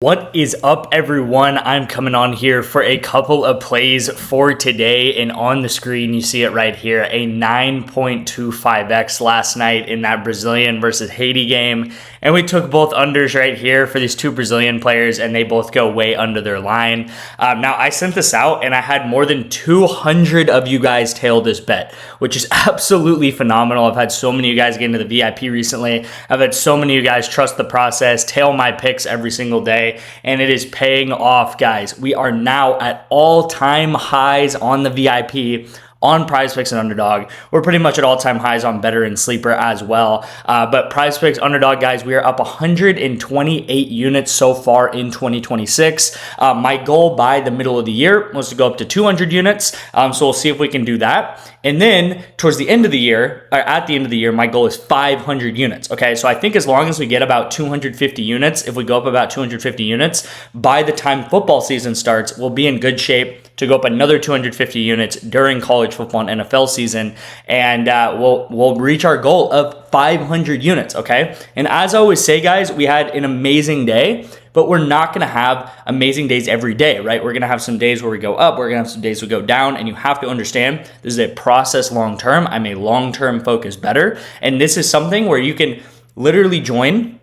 What is up, everyone? I'm coming on here for a couple of plays for today, and on the screen you see it right here, a 9.25x last night in that Brazilian versus Haiti game, and we took both unders right here for these two Brazilian players, and they both go way under their line. Now I sent this out and I had more than 200 of you guys tail this bet, which is absolutely phenomenal. I've had so many of you guys get into the VIP recently. I've had so many of you guys trust the process, tail my picks every single day, and it is paying off, guys. We are now at all-time highs on the VIP, on PrizePicks and Underdog. We're pretty much at all-time highs on BETR and Sleeper as well. But PrizePicks, Underdog, guys, we are up 128 units so far in 2026. My goal by the middle of the year was to go up to 200 units. So we'll see if we can do that. And then towards the end of the year, or at the end of the year, my goal is 500 units. Okay, so I think as long as we get about 250 units, if we go up about 250 units, by the time football season starts, we'll be in good shape to go up another 250 units during college football and NFL season, and we'll reach our goal of 500 units, okay? And as I always say, guys, we had an amazing day, but we're not going to have amazing days every day, right? We're going to have some days where we go up, we're going to have some days we go down, and you have to understand this is a process long-term. I'm a long-term focused bettor, and this is something where you can literally join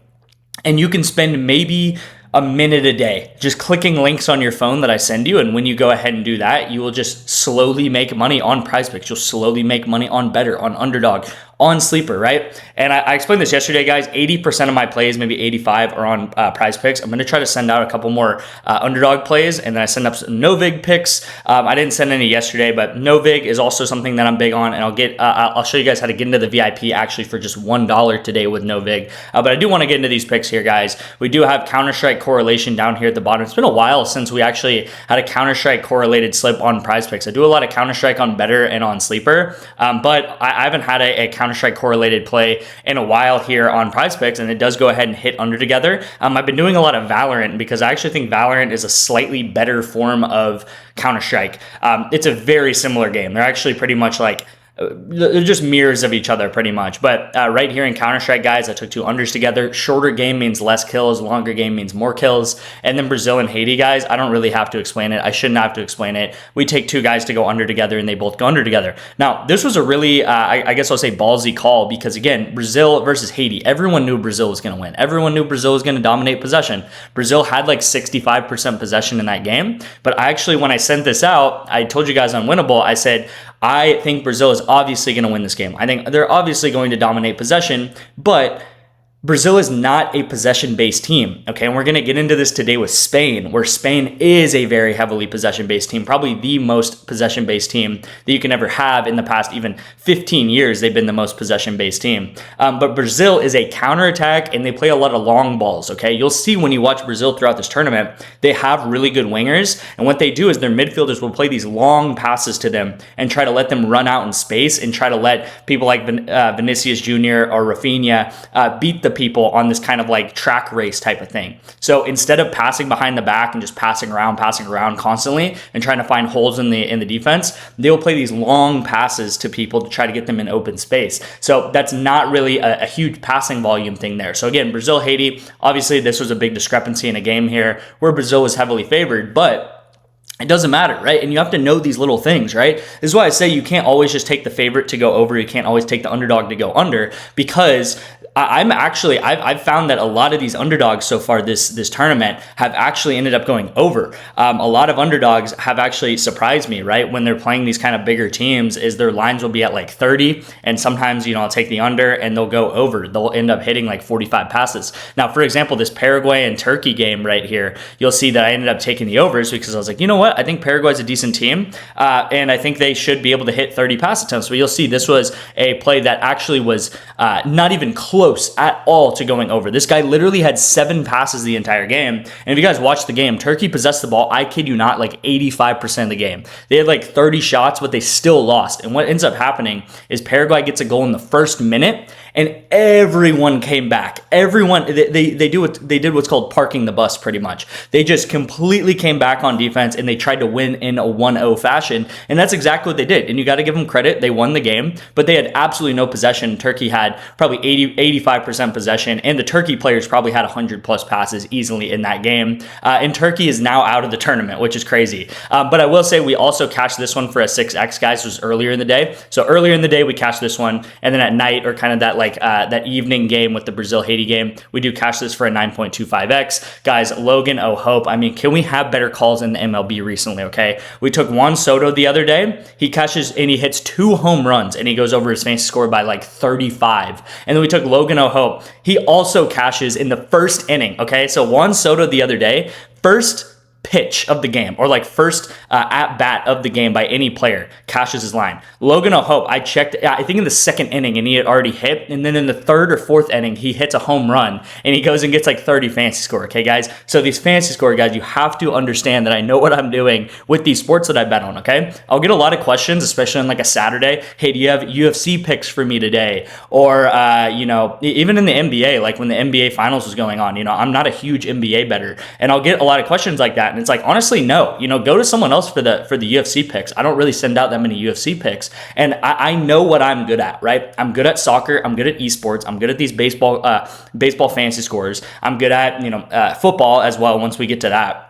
and you can spend maybe a minute a day just clicking links on your phone that I send you, and when you go ahead and do that, you will just slowly make money on PrizePicks. You'll slowly make money on BETR, on Underdog, on Sleeper, right? And I explained this yesterday, guys. 80% of my plays, maybe 85, are on PrizePicks. I'm going to try to send out a couple more Underdog plays, and then I send up some NOVIG picks. I didn't send any yesterday, but NOVIG is also something that I'm big on, and I'll show you guys how to get into the VIP actually for just $1 today with NOVIG. But I do want to get into these picks here, guys. We do have Counter-Strike correlation down here at the bottom. It's been a while since we actually had a Counter-Strike correlated slip on PrizePicks. I do a lot of Counter-Strike on BETR and on Sleeper, but I haven't had a Counter-Strike correlated play in a while here on PrizePicks, and it does go ahead and hit under together. I've been doing a lot of Valorant because I actually think Valorant is a slightly better form of Counter-Strike. It's a very similar game. They're actually pretty much like they're just mirrors of each other pretty much. But right here in Counter-Strike, guys, I took two unders together. Shorter game means less kills. Longer game means more kills. And then Brazil and Haiti, guys, I don't really have to explain it. I shouldn't have to explain it. We take two guys to go under together, and they both go under together. Now, this was a really, I guess I'll say ballsy call because, again, Brazil versus Haiti. Everyone knew Brazil was going to win. Everyone knew Brazil was going to dominate possession. Brazil had like 65% possession in that game. But I actually, when I sent this out, I told you guys on Winnable, I said, I think Brazil is obviously going to win this game. I think they're obviously going to dominate possession, but Brazil is not a possession-based team, okay? And we're going to get into this today with Spain, where Spain is a very heavily possession-based team, probably the most possession-based team that you can ever have in the past even 15 years. They've been the most possession-based team. But Brazil is a counterattack, and they play a lot of long balls, okay? You'll see when you watch Brazil throughout this tournament, they have really good wingers, and what they do is their midfielders will play these long passes to them and try to let them run out in space and try to let people like Vinicius Jr. or Rafinha beat the people on this kind of like track race type of thing. So instead of passing behind the back and just passing around constantly and trying to find holes in the defense, they'll play these long passes to people to try to get them in open space. So that's not really a huge passing volume thing there. So again, Brazil, Haiti, obviously this was a big discrepancy in a game here where Brazil was heavily favored, but it doesn't matter, right? And you have to know these little things, right? This is why I say you can't always just take the favorite to go over. You can't always take the underdog to go under, because I've found that a lot of these underdogs so far this tournament have actually ended up going over. A lot of underdogs have actually surprised me, right? When they're playing these kind of bigger teams, is their lines will be at like 30, and sometimes, I'll take the under and they'll go over. They'll end up hitting like 45 passes. Now, for example, this Paraguay and Turkey game right here, you'll see that I ended up taking the overs because I was like, you know what? I think Paraguay's a decent team, and I think they should be able to hit 30 pass attempts. But you'll see this was a play that actually was not even close at all to going over. This guy literally had 7 passes the entire game. And if you guys watch the game, Turkey possessed the ball, I kid you not, like 85% of the game. They had like 30 shots, but they still lost. And what ends up happening is Paraguay gets a goal in the first minute, and everyone came back. Everyone, they did what's called parking the bus pretty much. They just completely came back on defense and they tried to win in a 1-0 fashion, and that's exactly what they did. And you got to give them credit. They won the game, but they had absolutely no possession. Turkey had probably 85% possession, and the Turkey players probably had 100 plus passes easily in that game. And Turkey is now out of the tournament, which is crazy. But I will say we also cashed this one for a 6x, guys. This was earlier in the day. So earlier in the day, we cashed this one, and then at night, or kind of that that evening game with the Brazil-Haiti game, we do cash this for a 9.25x. Guys, Logan O'Hope, I mean, can we have better calls in the MLB recently, okay? We took Juan Soto the other day. He cashes and he hits 2 home runs, and he goes over his fantasy score by like 35. And then we took Logan O'Hope. He also cashes in the first inning, okay? So Juan Soto the other day, first pitch of the game, or like first at bat of the game by any player, cashes his line. Logan O'Hope, I checked, I think in the second inning, and he had already hit, and then in the third or fourth inning, he hits a home run, and he goes and gets like 30 fantasy score, okay, guys? So these fantasy score, guys, you have to understand that I know what I'm doing with these sports that I bet on, okay? I'll get a lot of questions, especially on like a Saturday. Hey, do you have UFC picks for me today? Or, you know, even in the NBA, like when the NBA finals was going on, you know, I'm not a huge NBA bettor, and I'll get a lot of questions like that. And it's like, honestly, no, you know, go to someone else for the UFC picks. I don't really send out that many UFC picks, and I know what I'm good at, right? I'm good at soccer. I'm good at esports. I'm good at these baseball fantasy scores. I'm good at, you know, football as well once we get to that.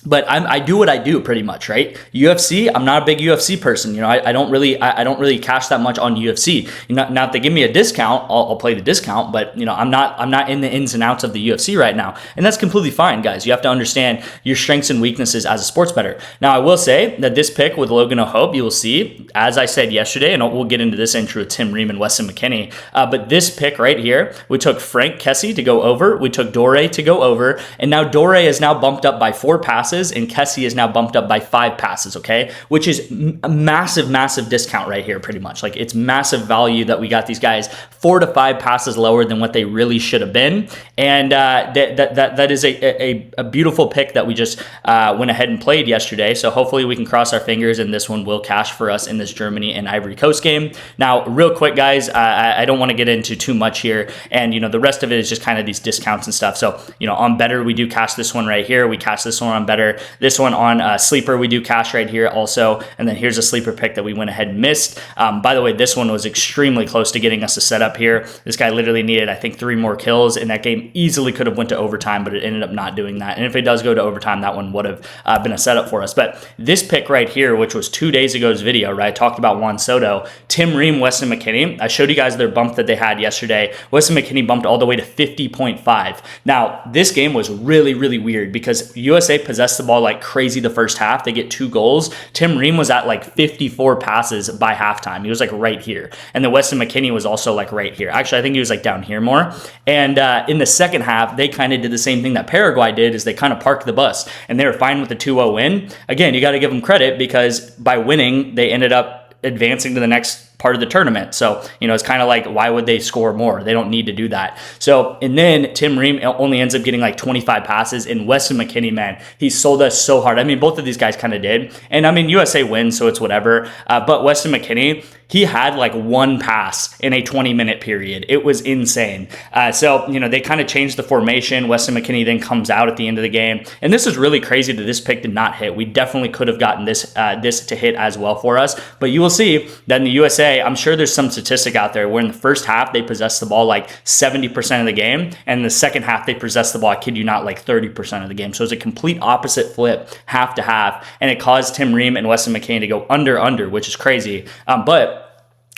But I do what I do pretty much, right? UFC, I'm not a big UFC person. You know, I don't really cash that much on UFC. You know, now if they give me a discount, I'll play the discount. But you know, I'm not in the ins and outs of the UFC right now, and that's completely fine, guys. You have to understand your strengths and weaknesses as a sports bettor. Now, I will say that this pick with Logan O'Hope, you will see, as I said yesterday, and we'll get into this intro with Tim Ream and Weston McKennie. But this pick right here, we took Frank Kessie to go over, we took Dore to go over, and now Dore is now bumped up by 4 passes. And Kessie is now bumped up by 5 passes, okay? Which is a massive discount right here, pretty much. Like, it's massive value that we got these guys 4 to 5 passes lower than what they really should have been. And that is a beautiful pick that we just went ahead and played yesterday. So hopefully we can cross our fingers and this one will cash for us in this Germany and Ivory Coast game. Now, real quick, guys, I don't want to get into too much here. And, you know, the rest of it is just kind of these discounts and stuff. So, you know, on Better, we do cash this one right here. We cash this one on Better. This one on Sleeper, we do cash right here also. And then here's a sleeper pick that we went ahead and missed. By the way, this one was extremely close to getting us a setup here. This guy literally needed, I think, 3 more kills, and that game easily could have went to overtime, but it ended up not doing that. And if it does go to overtime, that one would have been a setup for us. But this pick right here, which was 2 days ago's video, right? I talked about Juan Soto, Tim Ream, Weston McKennie. I showed you guys their bump that they had yesterday. Weston McKennie bumped all the way to 50.5. Now, this game was really weird because USA possessed the ball like crazy the first half. They get 2 goals. Tim Ream was at like 54 passes by halftime. He was like right here. And then Weston McKennie was also like right here. Actually, I think he was like down here more. And in the second half, they kind of did the same thing that Paraguay did, is they kind of parked the bus and they were fine with the 2-0 win. Again, you got to give them credit because by winning, they ended up advancing to the next part of the tournament. So, you know, it's kind of like, why would they score more? They don't need to do that. So, and then Tim Ream only ends up getting like 25 passes, and Weston McKennie, man, he sold us so hard. I mean, both of these guys kind of did. And I mean, USA wins, so it's whatever. But Weston McKennie, he had like 1 pass in a 20-minute period. It was insane. So, you know, they kind of changed the formation. Weston McKennie then comes out at the end of the game. And this is really crazy that this pick did not hit. We definitely could have gotten this to hit as well for us. But you will see that in the USA, I'm sure there's some statistic out there where in the first half, they possessed the ball like 70% of the game. And in the second half, they possessed the ball, I kid you not, like 30% of the game. So it's a complete opposite flip, half to half. And it caused Tim Ream and Weston McKennie to go under, which is crazy. But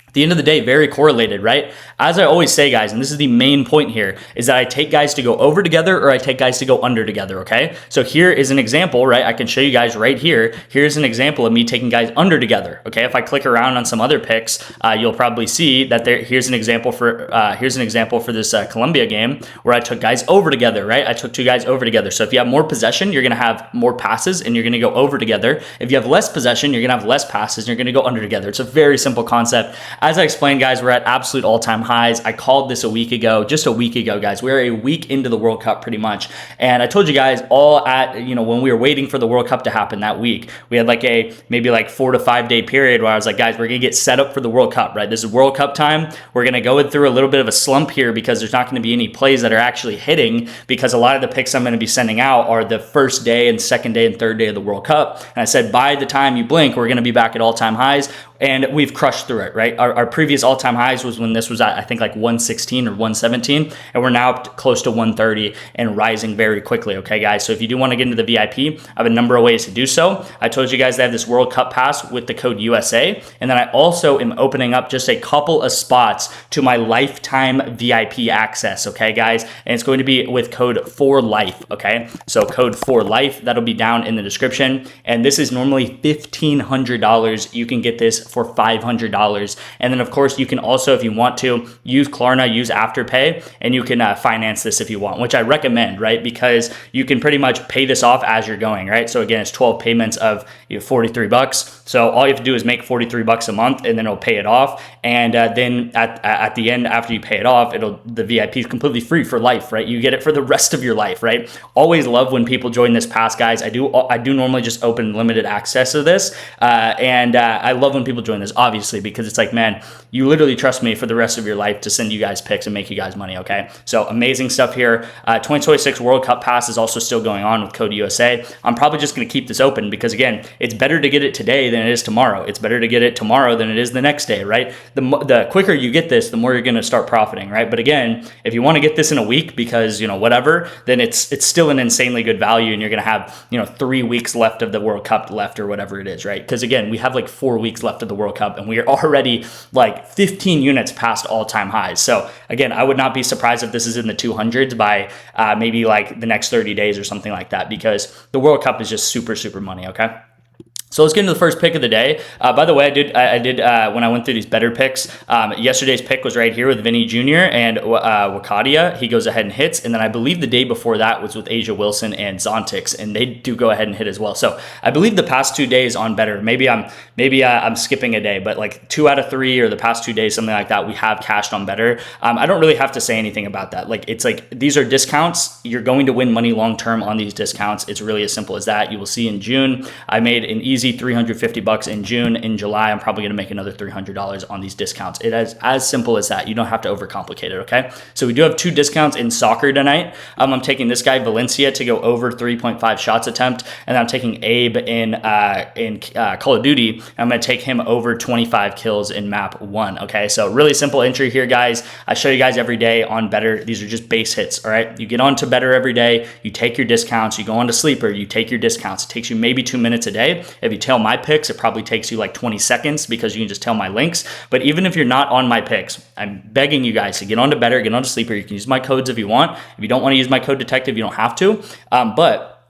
at the end of the day, very correlated, right? As I always say, guys, and this is the main point here, is that I take guys to go over together or I take guys to go under together, okay? So here is an example, right? I can show you guys right here. Here's an example of me taking guys under together, okay? If I click around on some other picks, you'll probably see that here's an example for this Colombia game where I took guys over together, right? I took 2 guys over together. So if you have more possession, you're going to have more passes and you're going to go over together. If you have less possession, you're going to have less passes and you're going to go under together. It's a very simple concept. as I explained, guys, we're at absolute all-time highs. I called this a week ago, just a week ago, guys. We're a week into the World Cup pretty much. And I told you guys all at, when we were waiting for the World Cup to happen that week, we had like a maybe like 4 to 5 day period where I was like, guys, we're going to get set up for the World Cup, right? This is World Cup time. We're going to go through a little bit of a slump here because there's not going to be any plays that are actually hitting, because a lot of the picks I'm going to be sending out are the first day and second day and third day of the World Cup. And I said, by the time you blink, we're going to be back at all-time highs. And we've crushed through it, right? Our previous all-time highs was when this was at, I think, like 116 or 117, and we're now up to close to 130 and rising very quickly, okay, guys? So if you do want to get into the VIP, I have a number of ways to do so. I told you guys I have this World Cup pass with the code USA, and then I also am opening up just a couple of spots to my lifetime VIP access, okay, guys? And it's going to be with code FORLIFE, okay? So code FORLIFE, that'll be down in the description, and this is normally $1,500. You can get this for $500. And then of course you can also, if you want to, use Klarna, use Afterpay, and you can finance this if you want, which I recommend, right? Because you can pretty much pay this off as you're going, right? So again, it's 12 payments of $43. So all you have to do is make $43 a month, and then it'll pay it off. And then at the end, after you pay it off, the VIP is completely free for life, right? You get it for the rest of your life, right? Always love when people join this pass, guys. I do normally just open limited access to this, and I love when people join this, obviously, because it's like, man, you literally trust me for the rest of your life to send you guys picks and make you guys money, okay? So amazing stuff here. 2026 World Cup pass is also still going on with code USA. I'm probably just going to keep this open because, again, it's better to get it today than it is tomorrow. It's better to get it tomorrow than it is the next day, right? The quicker you get this, the more you're going to start profiting, right? But again, if you want to get this in a week because, whatever, then it's still an insanely good value, and you're going to have, 3 weeks left of the World Cup left or whatever it is, right? Because again, we have like 4 weeks left of the World Cup, and we are already like 15 units past all-time highs. So again, I would not be surprised if this is in the 200s by maybe like the next 30 days or something like that, because the World Cup is just super, super money, okay? So let's get into the first pick of the day. By the way, I did when I went through these better picks, yesterday's pick was right here with Vinny Jr. and Wakadia. He goes ahead and hits. And then I believe the day before that was with Asia Wilson and Zontix, and they do go ahead and hit as well. So I believe the past 2 days on better, maybe I'm skipping a day, but like 2 out of 3 or the past 2 days, something like that, we have cashed on better. I don't really have to say anything about that. Like, it's like, these are discounts. You're going to win money long-term on these discounts. It's really as simple as that. You will see in June, I made an easy $350 in June. In July, I'm probably going to make another $300 on these discounts. It is as simple as that. You don't have to overcomplicate it, okay? So we do have 2 discounts in soccer tonight. I'm taking this guy, Valencia, to go over 3.5 shots attempt, and I'm taking Abe in Call of Duty. I'm going to take him over 25 kills in map 1, okay? So really simple entry here, guys. I show you guys every day on better. These are just base hits, all right? You get on to better every day. You take your discounts. You go on to sleeper. You take your discounts. It takes you maybe 2 minutes a day. If you tail my picks, it probably takes you like 20 seconds because you can just tail my links. But even if you're not on my picks, I'm begging you guys to get on to better, get on to sleeper. You can use my codes if you want. If you don't want to use my code detective, you don't have to. But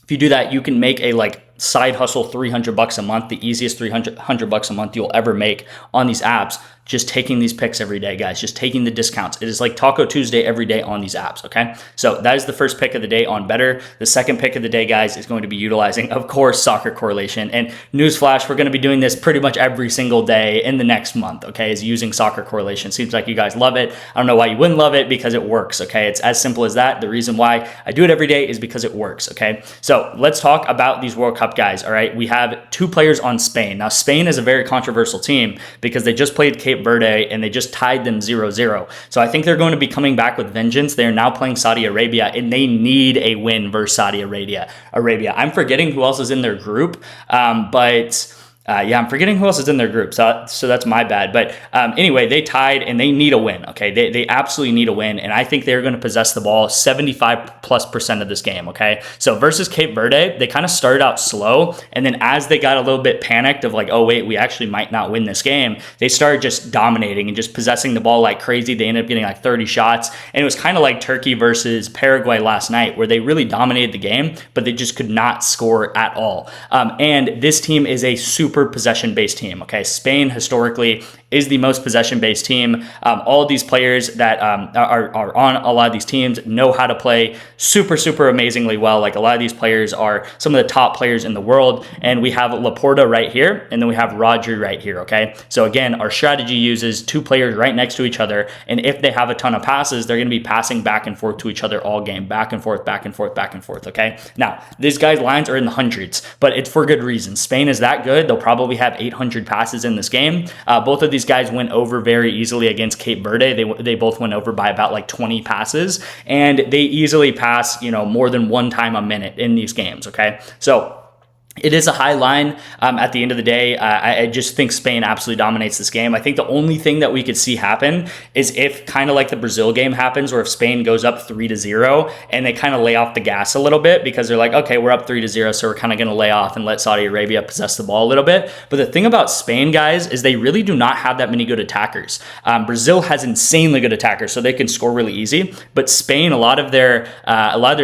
if you do that, you can make a side hustle $300 a month, the easiest $300 a month you'll ever make on these apps. Just taking these picks every day, guys. Just taking the discounts. It is like Taco Tuesday every day on these apps, okay? So that is the first pick of the day on better. The second pick of the day, guys, is going to be utilizing, of course, soccer correlation. And newsflash, we're going to be doing this pretty much every single day in the next month, okay, is using soccer correlation. Seems like you guys love it. I don't know why you wouldn't love it, because it works, okay? It's as simple as that. The reason why I do it every day is because it works, okay? So let's talk about these World Cup guys, all right? We have 2 players on Spain. Now, Spain is a very controversial team because they just played Cape Verde and they just tied them 0-0. So I think they're going to be coming back with vengeance. They are now playing Saudi Arabia, and they need a win versus Saudi Arabia. I'm forgetting who else is in their group, but Yeah, I'm forgetting who else is in their group, so that's my bad. But anyway, they tied and they need a win, okay? They absolutely need a win, and I think they're going to possess the ball 75+% of this game, okay? So versus Cape Verde, they kind of started out slow, and then as they got a little bit panicked of like, oh wait, we actually might not win this game, they started just dominating and just possessing the ball like crazy. They ended up getting like 30 shots, and it was kind of like Turkey versus Paraguay last night, where they really dominated the game, but they just could not score at all. And this team is a super super possession-based team, okay? Spain historically is the most possession-based team. All of these players that are on a lot of these teams know how to play super amazingly well. Like a lot of these players are some of the top players in the world, and we have Laporta right here, and then we have Rodri right here, okay? So again, our strategy uses two players right next to each other, and if they have a ton of passes, they're going to be passing back and forth to each other all game, back and forth, okay? Now, these guys' lines are in the hundreds, but it's for good reason. Spain is that good. They'll probably have 800 passes in this game. Both of these guys went over very easily against Cape Verde. They both went over by about like 20 passes, and they easily pass, you know, more than one time a minute in these games, okay? So it is a high line at the end of the day. I just think Spain absolutely dominates this game. I think the only thing that we could see happen is if kind of like the Brazil game happens, or if Spain goes up 3-0 and they kind of lay off the gas a little bit because they're like, okay, we're up 3-0, so we're kind of going to lay off and let Saudi Arabia possess the ball a little bit. But the thing about Spain, guys, is they really do not have that many good attackers. Brazil has insanely good attackers, so they can score really easy. But Spain, a lot of their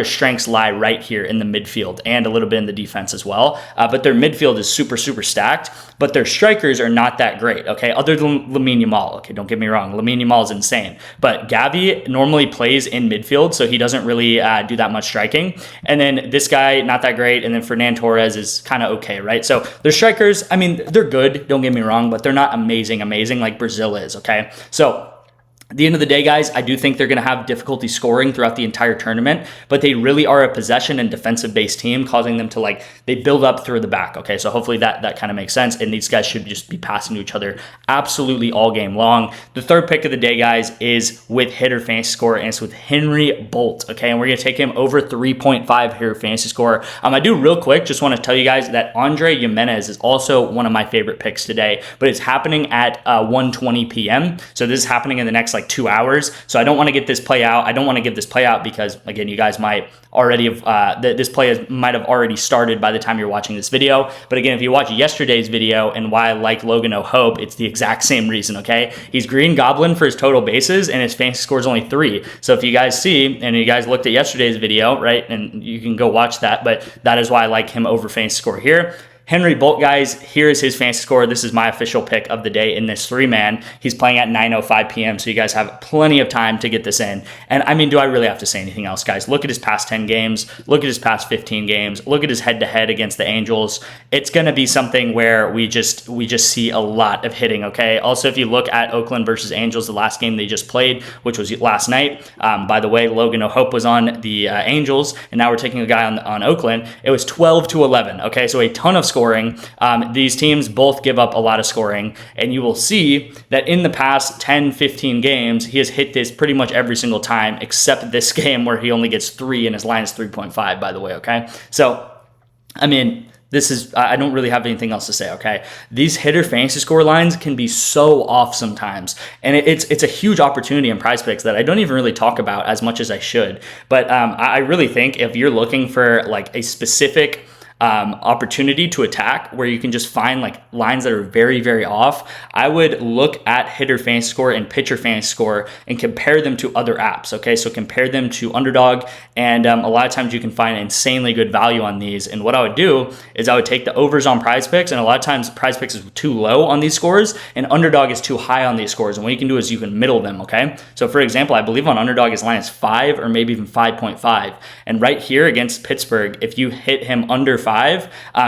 strengths lie right here in the midfield and a little bit in the defense as well. But their midfield is super stacked, but their strikers are not that great, okay? Other than Lamine Yamal, okay? Don't get me wrong. Lamine Yamal is insane. But Gavi normally plays in midfield, so he doesn't really do that much striking. And then this guy, not that great. And then Fernan Torres is kind of okay, right? So their strikers, I mean, they're good, don't get me wrong, but they're not amazing like Brazil is, okay? So at the end of the day, guys, I do think they're going to have difficulty scoring throughout the entire tournament, but they really are a possession and defensive-based team, causing them to, they build up through the back, okay? So hopefully that kind of makes sense, and these guys should just be passing to each other absolutely all game long. The third pick of the day, guys, is with hitter fantasy score, and it's with Henry Bolt, okay? And we're going to take him over 3.5 hitter fantasy score. I do real quick, just want to tell you guys that Andre Jimenez is also one of my favorite picks today, but it's happening at 1:20 p.m., so this is happening in the next 2 hours. So I don't want to get this play out. I don't want to give this play out because, again, you guys might already have, this play might have already started by the time you're watching this video. But again, if you watch yesterday's video and why I like Logan O'Hope, it's the exact same reason, okay? He's Green Goblin for his total bases and his fantasy score is only 3. So if you guys see, and you guys looked at yesterday's video, right, and you can go watch that, but that is why I like him over fantasy score here. Henry Bolt, guys, here is his fantasy score. This is my official pick of the day in this 3-man. He's playing at 9:05 p.m., so you guys have plenty of time to get this in. And I mean, do I really have to say anything else, guys? Look at his past 10 games. Look at his past 15 games. Look at his head-to-head against the Angels. It's going to be something where we just see a lot of hitting, okay? Also, if you look at Oakland versus Angels, the last game they just played, which was last night. By the way, Logan O'Hope was on the Angels, and now we're taking a guy on Oakland. It was 12-11, okay? So a ton of scoring. These teams both give up a lot of scoring, and you will see that in the past 10-15 games, he has hit this pretty much every single time, except this game where he only gets 3 and his line is 3.5, by the way, okay? So, I mean, I don't really have anything else to say, okay? These hitter fantasy score lines can be so off sometimes, and it's a huge opportunity in PrizePicks that I don't even really talk about as much as I should. But I really think if you're looking for a specific opportunity to attack where you can just find lines that are very off, I would look at hitter fantasy score and pitcher fantasy score and compare them to other apps, okay? So compare them to Underdog, and a lot of times you can find insanely good value on these. And what I would do is I would take the overs on PrizePicks, and a lot of times PrizePicks is too low on these scores and Underdog is too high on these scores, and what you can do is you can middle them, okay? So for example, I believe on Underdog his line is 5 or maybe even 5.5, and right here against Pittsburgh, if you hit him under 5,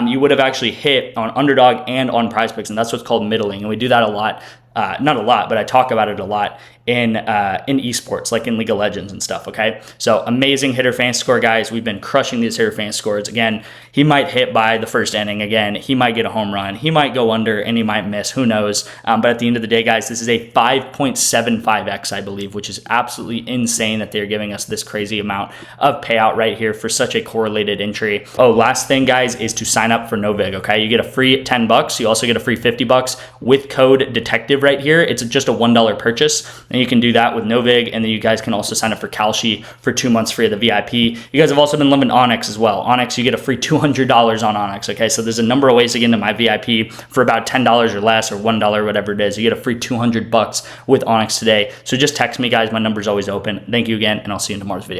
you would have actually hit on Underdog and on PrizePicks, and that's what's called middling, and we do that a lot. Not a lot, but I talk about it a lot in esports, like in League of Legends and stuff, okay? So amazing hitter fantasy score, guys. We've been crushing these hitter fantasy scores. Again, he might hit by the first inning. Again, he might get a home run. He might go under, and he might miss. Who knows? But at the end of the day, guys, this is a 5.75x, I believe, which is absolutely insane that they're giving us this crazy amount of payout right here for such a correlated entry. Oh, last thing, guys, is to sign up for NOVIG, okay? You get a free $10. You also get a free $50 with code DETECTIVE right here. It's just a $1 purchase, and you can do that with NOVIG, and then you guys can also sign up for Kalshi for 2 months free of the VIP. You guys have also been loving ONYX as well. ONYX, you get a free $200 on ONYX, okay? So there's a number of ways to get into my VIP for about $10 or less, or $1, whatever it is. You get a free $200 with ONYX today. So just text me, guys. My number's always open. Thank you again, and I'll see you in tomorrow's video.